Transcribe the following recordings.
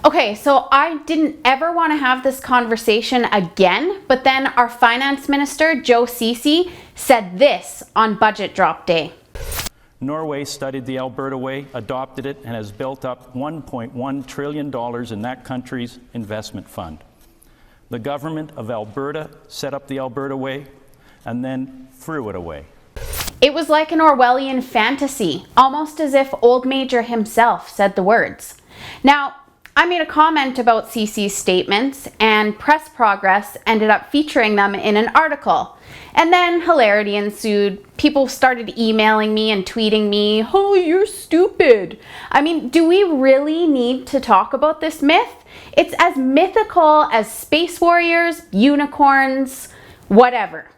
Okay, so I didn't ever want to have this conversation again, but then our finance minister, Joe Ceci, said this on budget drop day. Norway studied the Alberta way, adopted it, and has built up $1.1 trillion in that country's investment fund. The government of Alberta set up the Alberta way and then threw it away. It was like an Orwellian fantasy, almost as if Old Major himself said the words. Now, I made a comment about Ceci's statements, and Press Progress ended up featuring them in an article. And then hilarity ensued. People started emailing me and tweeting me, "Oh, you're stupid." I mean, do we really need to talk about this myth? It's as mythical as space warriors, unicorns, whatever.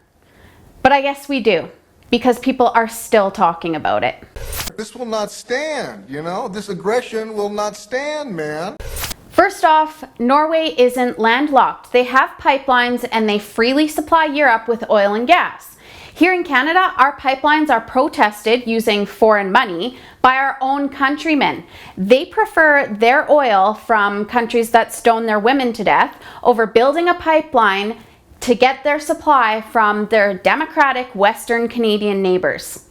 But I guess we do, because people are still talking about it. This will not stand, this aggression will not stand, man. First off, Norway isn't landlocked. They have pipelines and they freely supply Europe with oil and gas. Here in Canada, our pipelines are protested using foreign money by our own countrymen. They prefer their oil from countries that stone their women to death over building a pipeline to get their supply from their democratic Western Canadian neighbors.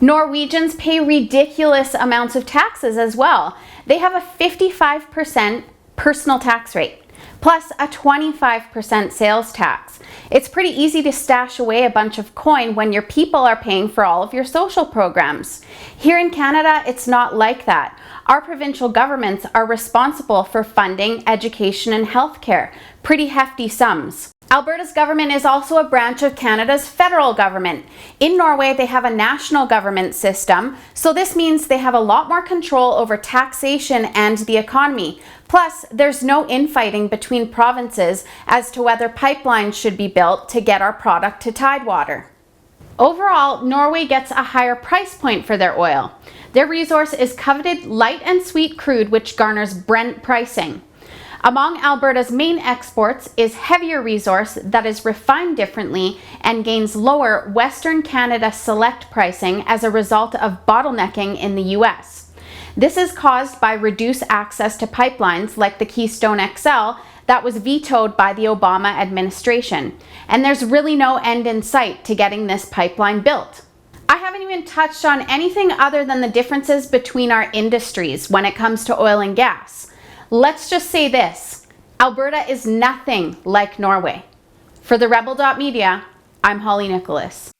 Norwegians pay ridiculous amounts of taxes as well. They have a 55% personal tax rate, plus a 25% sales tax. It's pretty easy to stash away a bunch of coin when your people are paying for all of your social programs. Here in Canada, it's not like that. Our provincial governments are responsible for funding education and healthcare, pretty hefty sums. Alberta's government is also a branch of Canada's federal government. In Norway, they have a national government system, so this means they have a lot more control over taxation and the economy. Plus, there's no infighting between provinces as to whether pipelines should be built to get our product to Tidewater. Overall, Norway gets a higher price point for their oil. Their resource is coveted light and sweet crude, which garners Brent pricing. Among Alberta's main exports is heavier resource that is refined differently and gains lower Western Canada Select pricing as a result of bottlenecking in the US. This is caused by reduced access to pipelines like the Keystone XL that was vetoed by the Obama administration. And there's really no end in sight to getting this pipeline built. I haven't even touched on anything other than the differences between our industries when it comes to oil and gas. Let's just say this, Alberta is nothing like Norway. For TheRebel.Media, I'm Holly Nicholas.